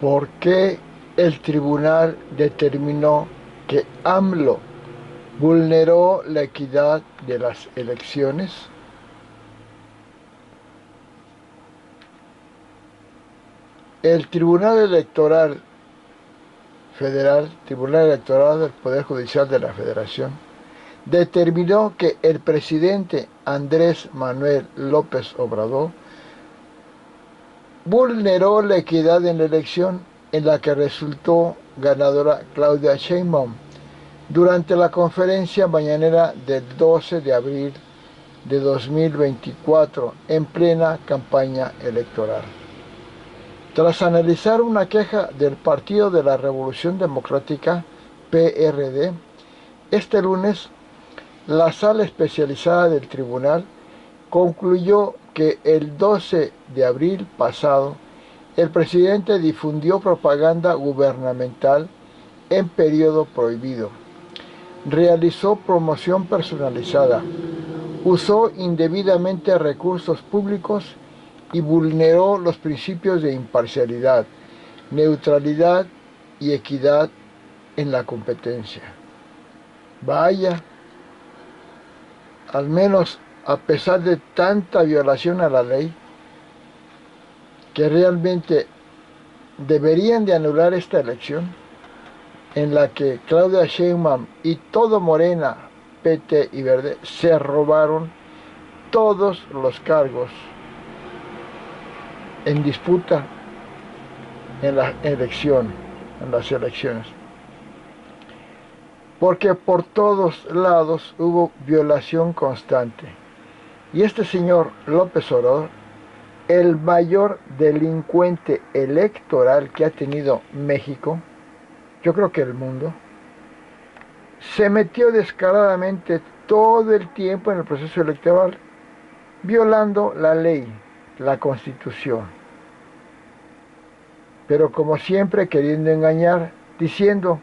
¿Por qué el tribunal determinó que AMLO vulneró la equidad de las elecciones? El Tribunal Electoral Federal, Tribunal Electoral del Poder Judicial de la Federación, determinó que el presidente Andrés Manuel López Obrador vulneró la equidad en la elección en la que resultó ganadora Claudia Sheinbaum durante la conferencia mañanera del 12 de abril de 2024 en plena campaña electoral. Tras analizar una queja del Partido de la Revolución Democrática, PRD, este lunes la sala especializada del tribunal concluyó que el 12 de abril pasado el presidente difundió propaganda gubernamental en periodo prohibido, realizó promoción personalizada, usó indebidamente recursos públicos y vulneró los principios de imparcialidad, neutralidad y equidad en la competencia. Vaya, al menos a pesar de tanta violación a la ley, que realmente deberían de anular esta elección, en la que Claudia Sheinbaum y todo Morena, PT y Verde se robaron todos los cargos en disputa en la elección, en las elecciones. Porque por todos lados hubo violación constante. Y este señor López Obrador, el mayor delincuente electoral que ha tenido México, yo creo que el mundo, se metió descaradamente todo el tiempo en el proceso electoral, violando la ley, la Constitución. Pero como siempre queriendo engañar, diciendo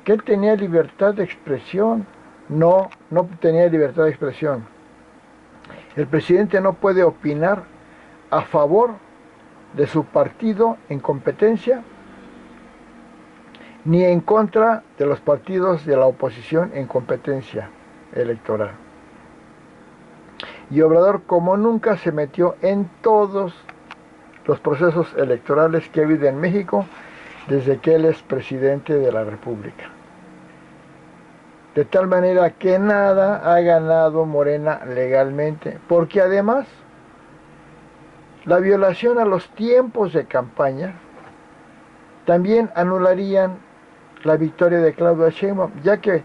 que él tenía libertad de expresión. No, no tenía libertad de expresión. El presidente no puede opinar a favor de su partido en competencia, ni en contra de los partidos de la oposición en competencia electoral. Y Obrador, como nunca, se metió en todos los procesos electorales que ha habido en México desde que él es presidente de la República. De tal manera que nada ha ganado Morena legalmente, porque además la violación a los tiempos de campaña también anularían la victoria de Claudia Sheinbaum, ya que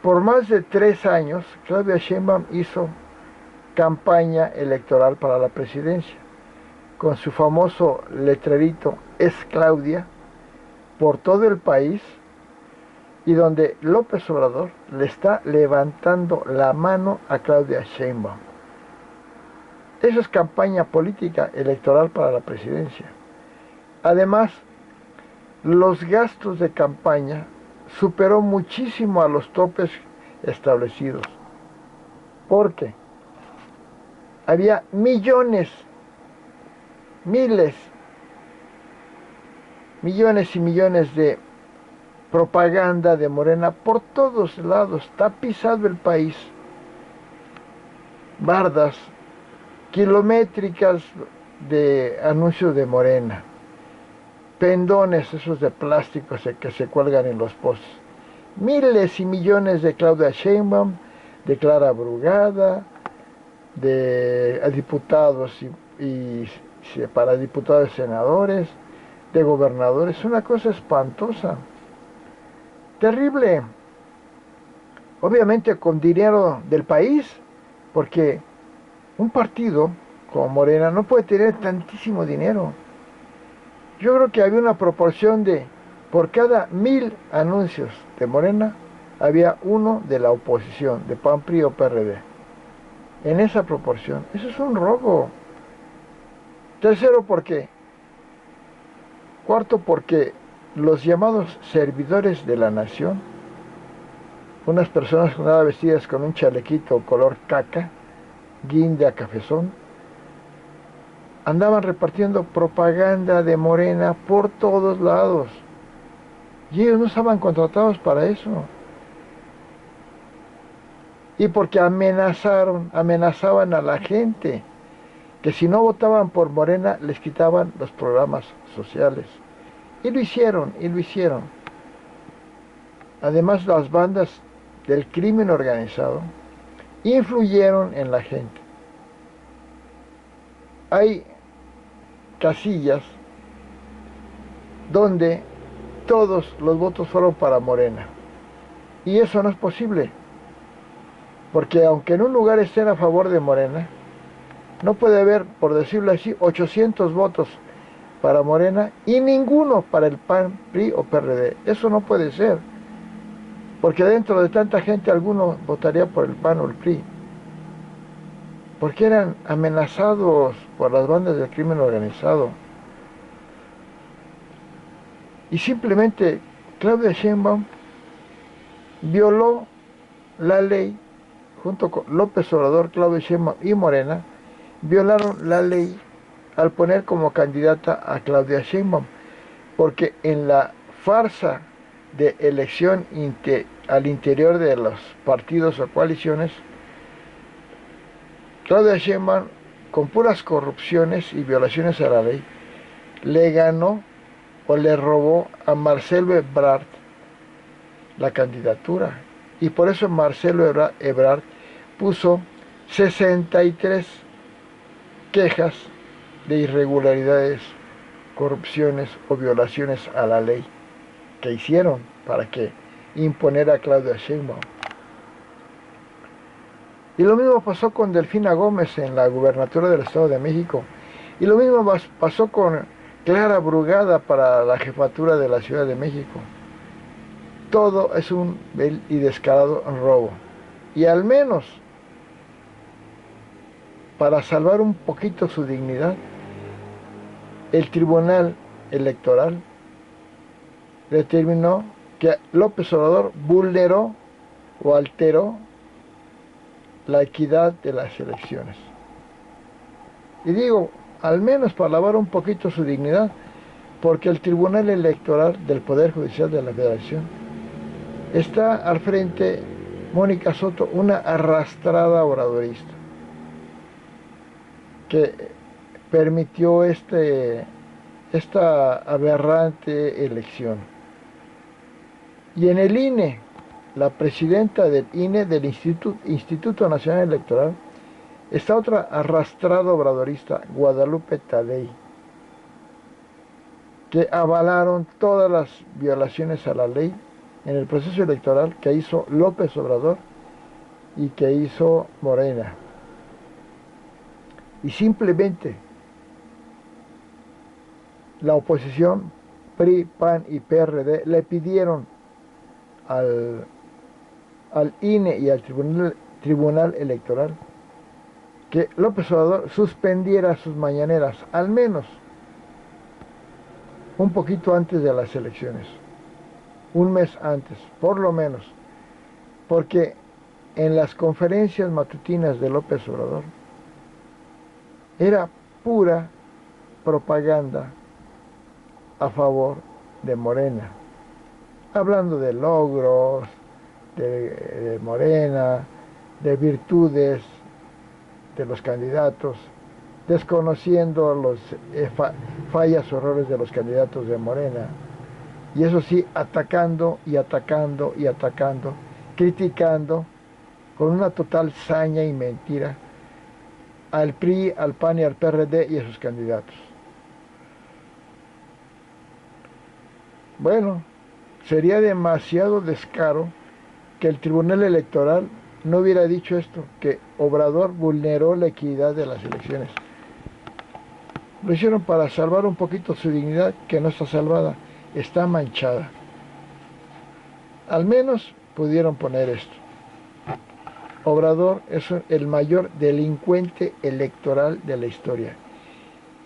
por más de 3 años Claudia Sheinbaum hizo campaña electoral para la presidencia, con su famoso letrerito "Es Claudia" por todo el país, y donde López Obrador le está levantando la mano a Claudia Sheinbaum. Eso es campaña política electoral para la presidencia. Además, los gastos de campaña superó muchísimo a los topes establecidos, porque había millones, miles, millones y millones de propaganda de Morena por todos lados, tapizado el país, bardas kilométricas de anuncios de Morena, pendones esos de plástico que se cuelgan en los postes, miles y millones de Claudia Sheinbaum, de Clara Brugada, de diputados y para diputados y senadores, de gobernadores, una cosa espantosa, terrible, obviamente con dinero del país, porque un partido como Morena no puede tener tantísimo dinero. Yo creo que había una proporción de, por cada 1000 anuncios de Morena, había uno de la oposición, de PAN, PRI o PRD. En esa proporción. Eso es un robo. Tercero, ¿por qué? Cuarto, porque los llamados servidores de la nación, unas personas nada vestidas con un chalequito color caca, guinda, cafezón, andaban repartiendo propaganda de Morena por todos lados. Y ellos no estaban contratados para eso. Y porque amenazaban a la gente, que si no votaban por Morena les quitaban los programas sociales. Y lo hicieron, y lo hicieron. Además, las bandas del crimen organizado influyeron en la gente. Hay casillas donde todos los votos fueron para Morena. Y eso no es posible. Porque aunque en un lugar estén a favor de Morena, no puede haber, por decirlo así, 800 votos para Morena y ninguno para el PAN, PRI o PRD. Eso no puede ser. Porque dentro de tanta gente alguno votaría por el PAN o el PRI. Porque eran amenazados por las bandas del crimen organizado. Y simplemente Claudia Sheinbaum violó la ley, junto con López Obrador, Claudia Sheinbaum y Morena, violaron la ley al poner como candidata a Claudia Sheinbaum, porque en la farsa de elección al interior de los partidos o coaliciones, Claudia Sheinbaum, con puras corrupciones y violaciones a la ley, le ganó o le robó a Marcelo Ebrard la candidatura. Y por eso Marcelo Ebrard puso 63 quejas de irregularidades, corrupciones o violaciones a la ley que hicieron para que imponer a Claudia Sheinbaum. Y lo mismo pasó con Delfina Gómez en la gubernatura del Estado de México. Y lo mismo pasó con Clara Brugada para la jefatura de la Ciudad de México. Todo es un vil y descarado robo. Y al menos, para salvar un poquito su dignidad, el Tribunal Electoral determinó que López Obrador vulneró o alteró la equidad de las elecciones. Y digo, al menos para lavar un poquito su dignidad, porque el Tribunal Electoral del Poder Judicial de la Federación está al frente Mónica Soto, una arrastrada obradorista, que permitió esta aberrante elección. Y en el INE, la presidenta del INE, del Instituto Nacional Electoral, está otra arrastrada obradorista, Guadalupe Tadei, que avalaron todas las violaciones a la ley en el proceso electoral que hizo López Obrador y que hizo Morena. Y simplemente la oposición, PRI, PAN y PRD, le pidieron al INE y al Tribunal Electoral que López Obrador suspendiera sus mañaneras, al menos un poquito antes de las elecciones, un mes antes, por lo menos, porque en las conferencias matutinas de López Obrador era pura propaganda a favor de Morena, hablando de logros, de Morena, de virtudes de los candidatos, desconociendo los fallas o errores de los candidatos de Morena, y eso sí, atacando y atacando y atacando, criticando con una total saña y mentira al PRI, al PAN y al PRD y a sus candidatos. Bueno, sería demasiado descaro que el Tribunal Electoral no hubiera dicho esto, que Obrador vulneró la equidad de las elecciones. Lo hicieron para salvar un poquito su dignidad, que no está salvada, está manchada. Al menos pudieron poner esto. Obrador es el mayor delincuente electoral de la historia.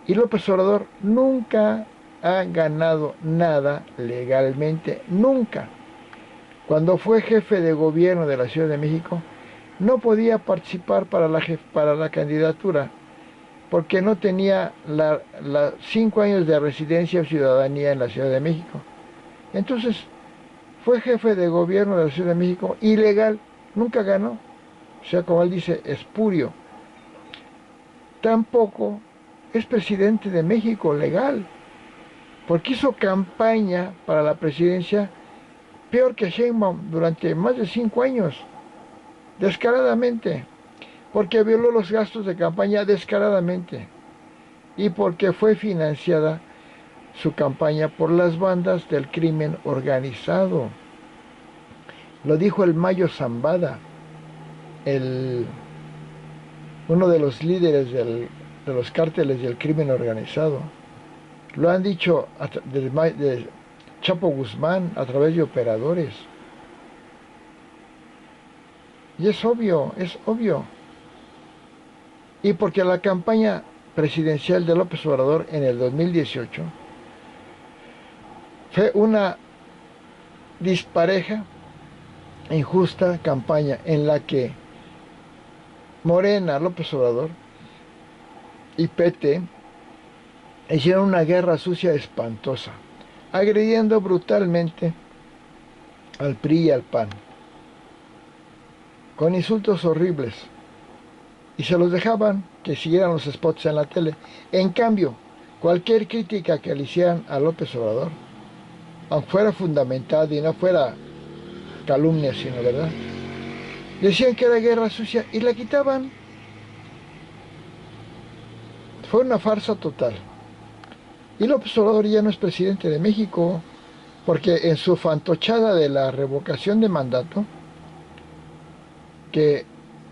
Y López Obrador nunca ha ganado nada legalmente, nunca. Cuando fue jefe de gobierno de la Ciudad de México, no podía participar para la candidatura, porque no tenía 5 años de residencia o ciudadanía en la Ciudad de México. Entonces, fue jefe de gobierno de la Ciudad de México, ilegal, nunca ganó. O sea, como él dice, espurio. Tampoco es presidente de México legal, porque hizo campaña para la presidencia peor que Sheinbaum durante más de 5 años, descaradamente, porque violó los gastos de campaña descaradamente y porque fue financiada su campaña por las bandas del crimen organizado. Lo dijo el Mayo Zambada, uno de los líderes de los cárteles del crimen organizado. Lo han dicho de Chapo Guzmán a través de operadores. Y es obvio, es obvio. Y porque la campaña presidencial de López Obrador en el 2018 fue una dispareja, injusta campaña en la que Morena, López Obrador y PT hicieron una guerra sucia espantosa, agrediendo brutalmente al PRI y al PAN, con insultos horribles, y se los dejaban que siguieran los spots en la tele. En cambio, cualquier crítica que le hicieran a López Obrador, aunque fuera fundamentada y no fuera calumnia, sino verdad, decían que era guerra sucia y la quitaban. Fue una farsa total. Y López Obrador ya no es presidente de México, porque en su fantochada de la revocación de mandato, que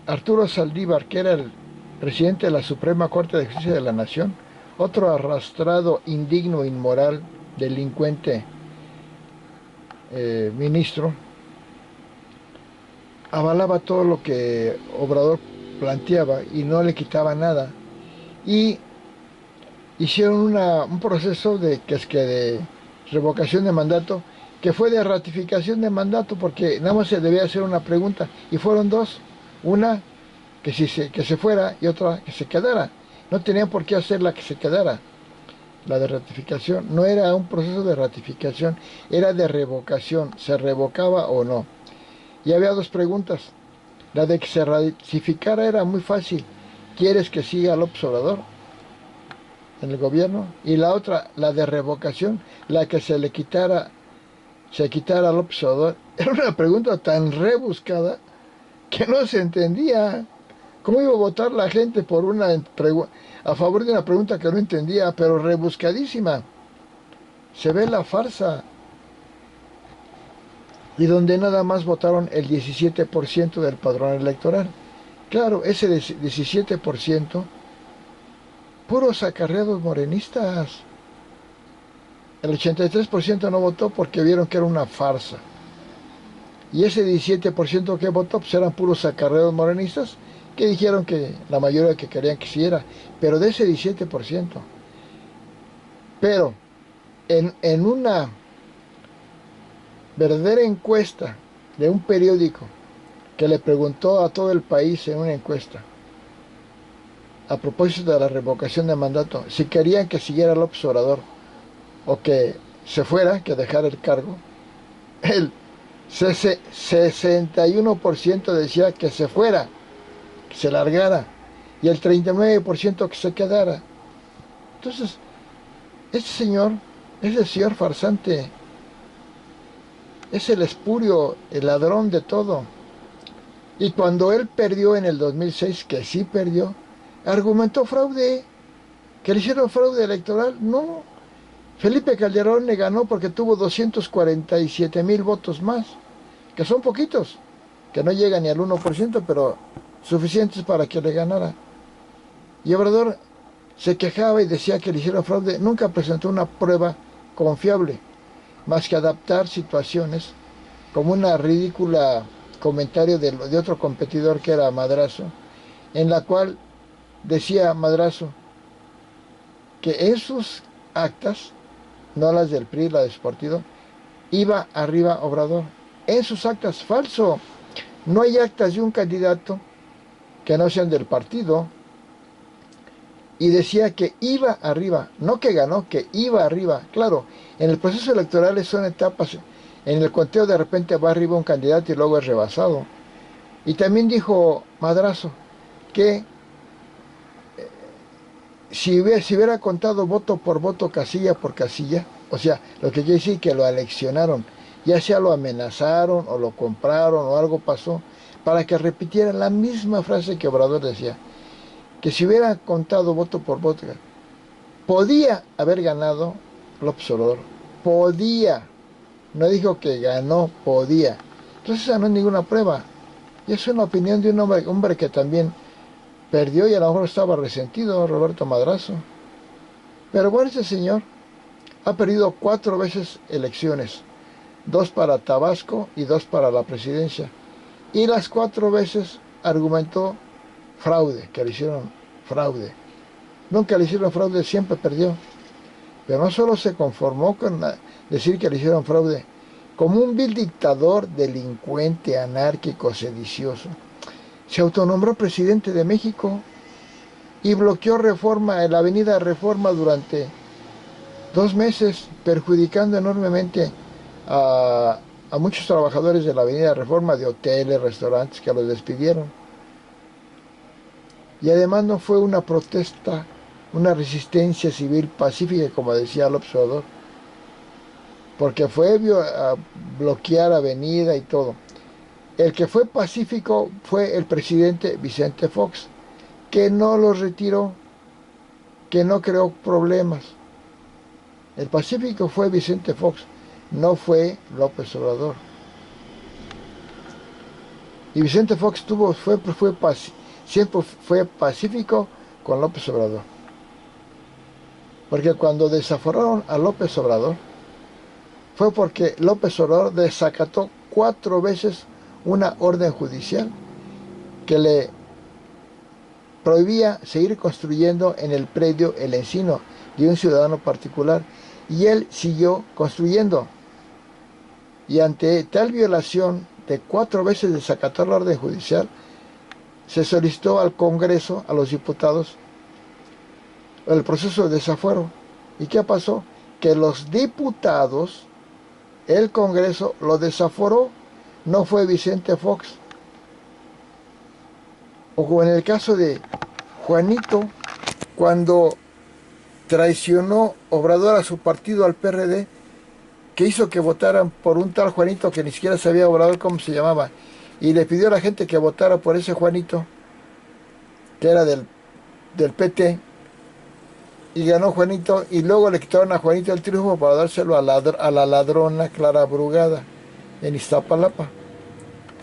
Arturo Saldívar, que era el presidente de la Suprema Corte de Justicia de la Nación, otro arrastrado, indigno, inmoral, delincuente ministro, avalaba todo lo que Obrador planteaba y no le quitaba nada. Y hicieron un proceso de revocación de mandato, que fue de ratificación de mandato, porque nada más se debía hacer una pregunta, y fueron dos, una que se fuera y otra que se quedara. No tenían por qué hacer la que se quedara. La de ratificación no era un proceso de ratificación, era de revocación, se revocaba o no. Y había dos preguntas. La de que se ratificara era muy fácil: ¿quieres que siga López Obrador en el gobierno? Y la otra, la de revocación, la que se quitara a López Obrador, era una pregunta tan rebuscada que no se entendía. ¿Cómo iba a votar la gente por a favor de una pregunta que no entendía, pero rebuscadísima? Se ve la farsa. Y donde nada más votaron el 17% del padrón electoral. Claro, ese 17%, puros acarreados morenistas. El 83% no votó porque vieron que era una farsa. Y ese 17% que votó, pues eran puros acarreados morenistas, que dijeron que la mayoría que querían que siguiera. Pero de ese 17%. Pero en una verdadera encuesta de un periódico que le preguntó a todo el país en una encuesta, a propósito de la revocación de mandato, si querían que siguiera López Obrador o que se fuera, que dejara el cargo, el 61% decía que se fuera, que se largara, y el 39% que se quedara. Entonces, este señor es el señor farsante, es el espurio, el ladrón de todo. Y cuando él perdió en el 2006, que sí perdió, argumentó fraude, que le hicieron fraude electoral. No, Felipe Calderón le ganó porque tuvo 247,000 votos más, que son poquitos, que no llegan ni al 1%, pero suficientes para que le ganara. Y Obrador se quejaba y decía que le hicieron fraude. Nunca presentó una prueba confiable, más que adaptar situaciones, como una ridícula comentario de otro competidor que era Madrazo, en la cual decía Madrazo que en sus actas, no las del PRI, la de su partido, iba arriba Obrador. En sus actas, falso. No hay actas de un candidato que no sean del partido. y decía que iba arriba, no que ganó, que iba arriba. Claro, en el proceso electoral son etapas. En el conteo de repente va arriba un candidato y luego es rebasado. Y también dijo Madrazo que si hubiera contado voto por voto, casilla por casilla, o sea, lo que quiere decir que lo aleccionaron, ya sea lo amenazaron o lo compraron o algo pasó, para que repitiera la misma frase que Obrador decía, que si hubiera contado voto por voto, podía haber ganado López Obrador, podía, no dijo que ganó, podía. Entonces esa no es ninguna prueba, y es una opinión de un hombre que también perdió y a lo mejor estaba resentido, Roberto Madrazo. Pero bueno, este señor ha perdido 4 veces elecciones, 2 para Tabasco y 2 para la presidencia. Y las 4 veces argumentó fraude, que le hicieron fraude. Nunca le hicieron fraude, siempre perdió. Pero no solo se conformó con decir que le hicieron fraude, como un vil dictador, delincuente, anárquico, sedicioso, se autonombró presidente de México y bloqueó Reforma, la avenida Reforma durante 2 meses, perjudicando enormemente a muchos trabajadores de la avenida Reforma, de hoteles, restaurantes, que los despidieron. Y además no fue una protesta, una resistencia civil pacífica, como decía López Obrador, porque fue a bloquear avenida y todo. El que fue pacífico fue el presidente Vicente Fox, que no los retiró, que no creó problemas. El pacífico fue Vicente Fox, no fue López Obrador. Y Vicente Fox siempre fue pacífico con López Obrador. Porque cuando desaforaron a López Obrador, fue porque López Obrador desacató 4 veces una orden judicial que le prohibía seguir construyendo en el predio El Encino de un ciudadano particular. Y él siguió construyendo. Y ante tal violación de 4 veces desacatar la orden judicial, se solicitó al Congreso, a los diputados, el proceso de desafuero. ¿Y qué pasó? Que los diputados, el Congreso lo desaforó, no fue Vicente Fox. O como en el caso de Juanito, cuando traicionó Obrador a su partido, al PRD, que hizo que votaran por un tal Juanito que ni siquiera sabía Obrador cómo se llamaba, y le pidió a la gente que votara por ese Juanito, que era del PT, y ganó Juanito, y luego le quitaron a Juanito el triunfo para dárselo a la ladrona Clara Brugada, en Iztapalapa,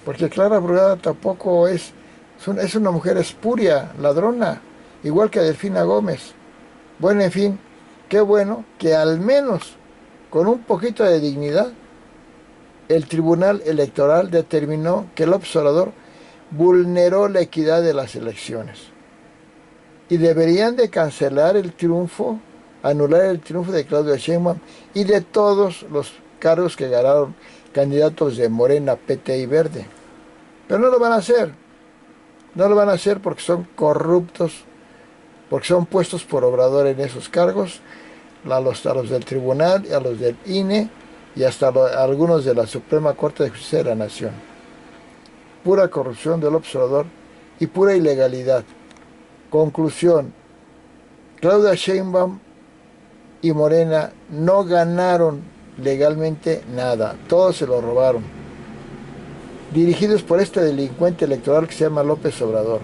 porque Clara Brugada tampoco es una mujer espuria, ladrona, igual que Delfina Gómez. Bueno, en fin, qué bueno que al menos con un poquito de dignidad el Tribunal Electoral determinó que López Obrador vulneró la equidad de las elecciones. Y deberían de cancelar el triunfo, anular el triunfo de Claudia Sheinbaum y de todos los cargos que ganaron candidatos de Morena, PT y Verde. Pero no lo van a hacer. No lo van a hacer porque son corruptos, porque son puestos por Obrador en esos cargos, a los del Tribunal, a los del INE y hasta algunos de la Suprema Corte de Justicia de la Nación. Pura corrupción del observador y pura ilegalidad. Conclusión: Claudia Sheinbaum y Morena no ganaron legalmente nada, todo se lo robaron, dirigidos por este delincuente electoral que se llama López Obrador.